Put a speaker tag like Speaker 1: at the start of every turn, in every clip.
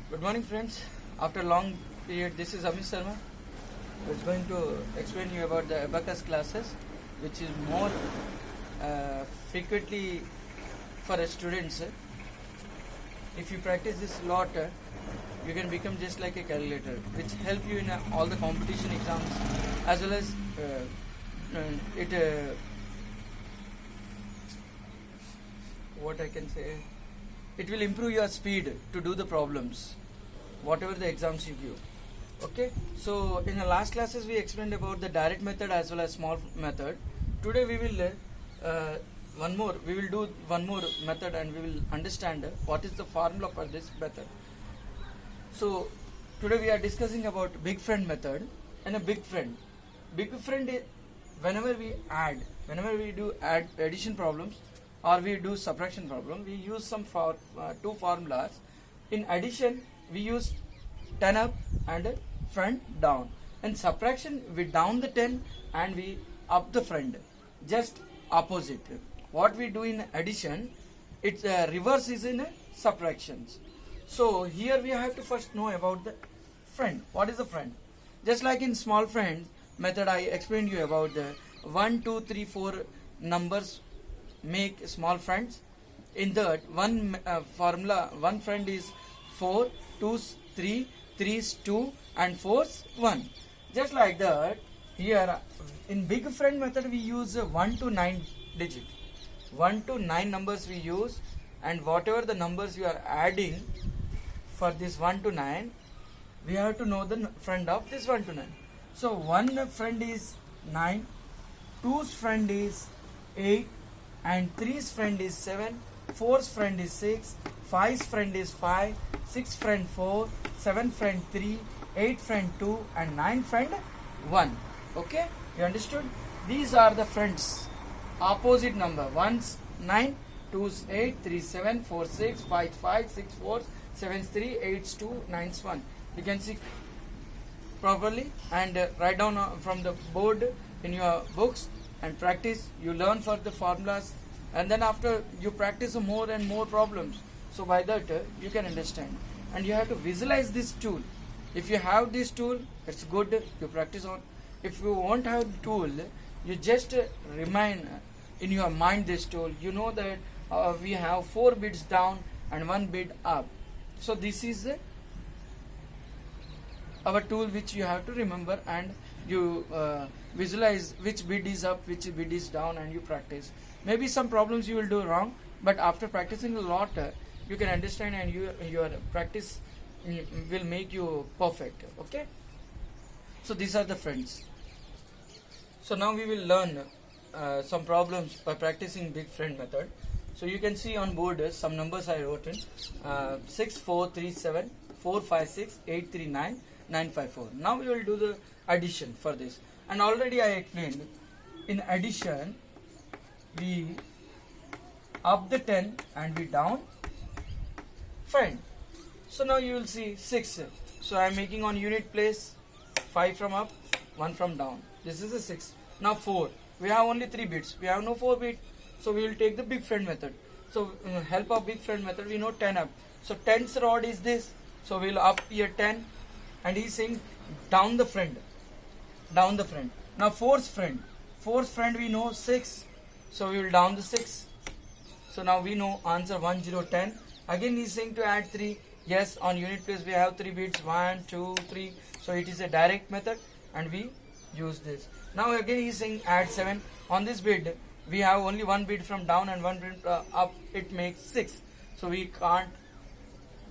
Speaker 1: Good morning, friends. After a long period, this is Amit Sharma. I was going to explain you about the abacus classes, which is more frequently for students. If you practice this a lot, you can become just like a calculator, which help you in all the competition exams, as well as it. What I can say, it will improve your speed to do the problems, whatever the exams you give. Okay, so in the last classes we explained about the direct method as well as small method. Today we will do one more method, and we will understand what is the formula for this method. So today we are discussing about big friend method. And a big friend is whenever we do addition problems or we do subtraction problem, we use some two formulas. In addition, we use 10 up and friend down. In subtraction, we down the 10 and we up the friend. Just opposite. What we do in addition, its reverse is in subtractions. So here we have to first know about the friend. What is the friend? Just like in small friend method, I explained you about the 1, 2, 3, 4 numbers make small friends. In that one formula, one friend is 4, 2, 3, 3 is 2 and 4 is 1. Just like that, here in big friend method we use 1 to 9 digit. 1 to 9 numbers we use, and whatever the numbers you are adding for this 1 to 9, we have to know the friend of this 1 to 9. So one friend is 9, 2's friend is 8, and 3's friend is 7, 4's friend is 6, 5's friend is 5, 6 friend 4, 7 friend 3, 8 friend 2, and 9 friend 1. Okay, you understood? These are the friends. Opposite number: 1's 9, 2's 8, 3's 7, 4's 6, 5's 6, 4's 7's 3, 8's 2, 9's 1. You can see properly and write down from the board in your books and practice. You learn for the formulas, and then after you practice more and more problems, so by that you can understand. And you have to visualize this tool. If you have this tool, it's good, you practice on. If you won't have the tool, you just remind in your mind this tool. You know that we have 4 bits down and 1 bit up. So this is our tool which you have to remember, and you visualize which bit is up, which bit is down, and you practice. Maybe some problems you will do wrong, but after practicing a lot, you can understand, and your practice will make you perfect. Okay, so these are the friends. So now we will learn some problems by practicing big friend method. So you can see on board some numbers I wrote in 6, 4, 3, 7, 4, 5, 6, 8, 3, 9, 9, 5, 4. Now we will do the addition for this. And already I explained, in addition we up the 10 and we down friend. So now you will see 6. So I am making on unit place 5 from up, 1 from down. This is a 6. Now 4. We have only 3 bits. We have no 4 bit. So we will take the big friend method. So help of big friend method, we know 10 up. So 10's rod is this. So we will up here 10, and he is saying down the friend. Down the friend. Now 4's friend. 4's friend we know 6. So we will down the 6. So now we know answer 1, 0, 10. Again he is saying to add 3. Yes, on unit place we have 3 bits. 1, 2, 3. So it is a direct method, and we use this. Now again he is saying add 7. On this bit we have only 1 bit from down and 1 bit up. It makes 6. So we can't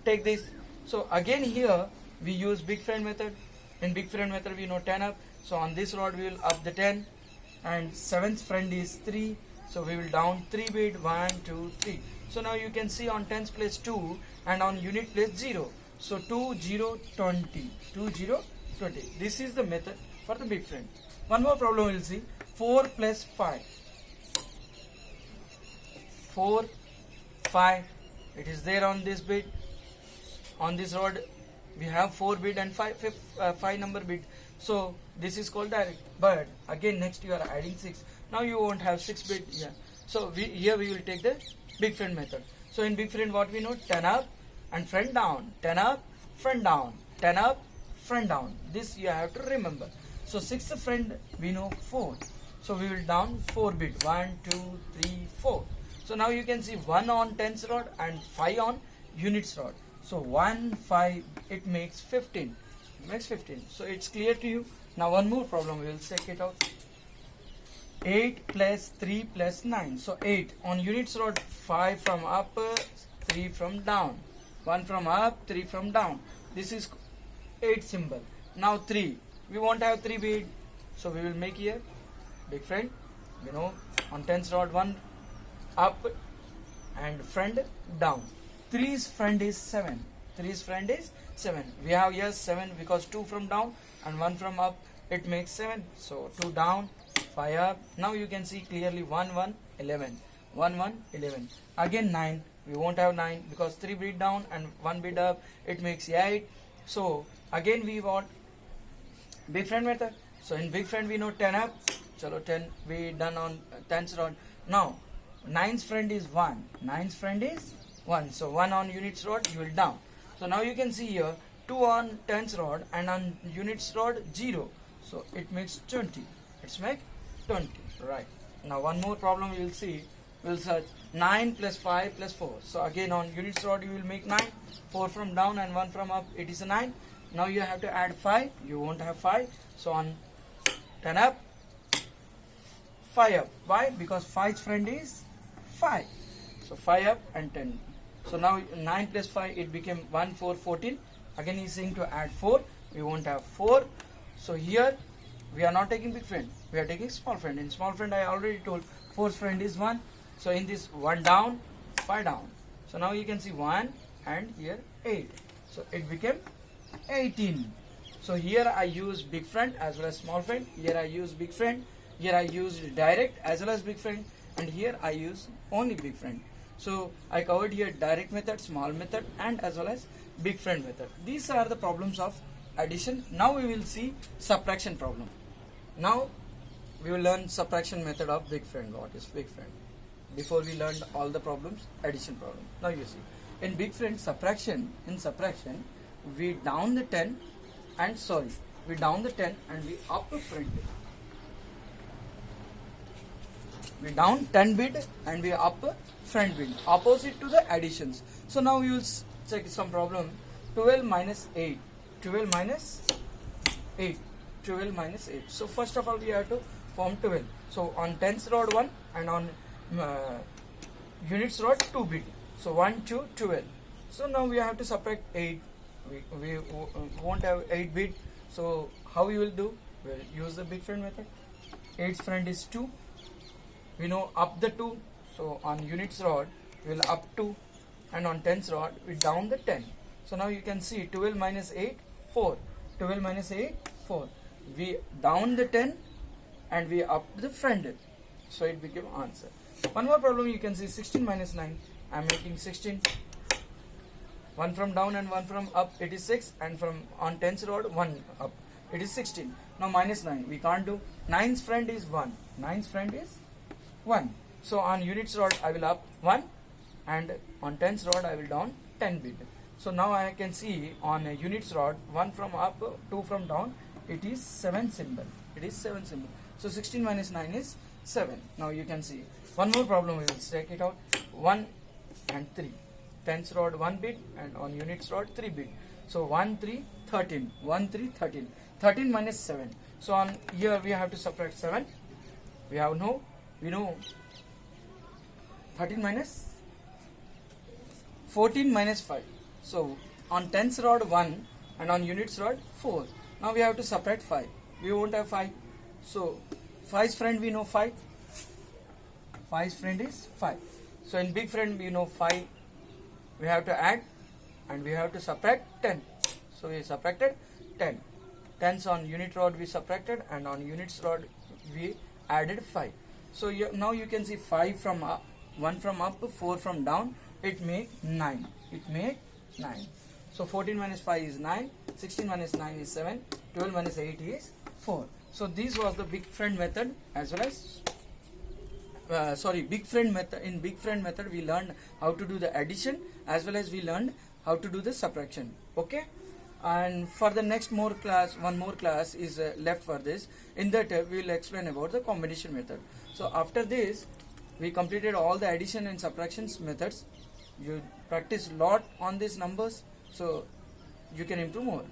Speaker 1: take this. So again here we use big friend method. In big friend method we know 10 up. So on this rod we will up the 10, and 7th friend is 3. So we will down 3 bit. 1, 2, 3. So now you can see on 10's place 2 and on unit place 0. So 2, 0, 20. 2, 0, 20. This is the method for the big friend. One more problem we will see. 4 plus 5. 4, 5. It is there on this bit. On this rod we have 4 bit and 5 number bit. So this is called direct. But again next you are adding 6. Now you won't have 6 bit here. So here we will take the big friend method. So in big friend what we know? 10 up and friend down. 10 up, friend down. 10 up, friend down. This you have to remember. So sixth friend we know 4. So we will down 4 bit. 1, 2, 3, 4. So now you can see 1 on tens rod and 5 on units rod. So 1, 5, it makes 15. It makes 15. So it's clear to you. Now one more problem, we will check it out. 8 plus 3 plus 9. So 8 on units rod, 5 from up, 3 from down. 1 from up, 3 from down. This is 8 symbol. Now 3. We won't have 3 bead. So we will make here big friend. You know, on tens rod 1 up and friend down. 3's friend is 7. 3's friend is 7. We have here 7 because 2 from down and 1 from up. It makes 7. So 2 down, 5 up. Now you can see clearly 1, 1, 11. 1, 1, 11. Again 9. We won't have 9 because 3 bit down and 1 bit up. It makes 8. So again we want big friend method. So in big friend we know 10 up. Chalo 10 we done on tens rod. Now 9's friend is 1. 9's friend is 1. So 1 on units rod you will down. So now you can see here 2 on tens rod and on units rod 0. So it makes 20. It's make 20. Right. Now one more problem you will see. We'll search 9 plus 5 plus 4. So again on units rod you will make 9. 4 from down and 1 from up. It is a 9. Now you have to add 5. You won't have 5. So on 10 up, 5 up. Why? Because 5's friend is 5. So 5 up and 10. So now 9 plus 5 it became 1, 4, 14. Again he is saying to add 4. We won't have 4. So here we are not taking big friend. We are taking small friend. In small friend I already told 4's friend is 1. So in this 1 down, 5 down. So now you can see 1 and here 8. So it became 18. So here I use big friend as well as small friend. Here I use big friend. Here I use direct as well as big friend. And here I use only big friend. So I covered here direct method, small method and as well as big friend method. These are the problems of addition. Now we will see subtraction problem. Now we will learn subtraction method of big friend. What is big friend? Before we learned all the problems, addition problem. Now you see, in big friend subtraction, we down the 10 and we down the 10 and we up a friend. We down 10 bit and we up a friend bit, opposite to the additions. So now we will check some problem. 12 minus 8. 12 minus 8. 12 minus 8. So first of all we have to form 12. So on tens rod 1 and on units rod 2 bit. So 1, 2, 12. So now we have to subtract 8. We won't have 8 bit. So how we will do? We will use the big friend method. 8's friend is 2. We know up the 2. So on units rod we will up 2 and on tens rod we down the 10. So now you can see 12 minus 8, 4. 12 minus 8, 4. We down the 10 and we up the friend. So it became answer. One more problem you can see 16 minus 9. I am making 16. 1 from down and 1 from up, it is 6, and from on tens rod 1 up, it is 16. Now minus 9 we can't do. 9's friend is 1. 9's friend is 1. So on units rod I will up 1 and on tens rod I will down 10 bit. So now I can see on a units rod 1 from up, 2 from down, it is 7 symbol. It is 7 symbol. So 16 minus 9 is 7. Now you can see. One more problem we will check it out. 1 and 3. Tens rod 1 bit and on units rod 3 bit. So 1, 3, 13. 1, 3, 13. 13 minus 7. So on here we have to subtract 7. We know 13 minus 14 minus 5. So on tens rod 1 and on units rod 4. Now we have to subtract 5. We won't have 5. So 5's friend we know 5. 5's friend is 5. So in big friend we know 5. We have to add and we have to subtract 10. So we subtracted 10. Tens on unit rod we subtracted and on units rod we added 5. So now you can see 5 from up, 1 from up, 4 from down. It make 9. It make 9. So 14 minus 5 is 9. 16 minus 9 is 7. 12 minus 8 is 4. So this was the big friend method as well as big friend method. In big friend method we learned how to do the addition as well as we learned how to do the subtraction. Okay. And for the next more class, one more class is left for this. In that we will explain about the combination method. So after this we completed all the addition and subtractions methods. You practice lot on these numbers, so you can improve more.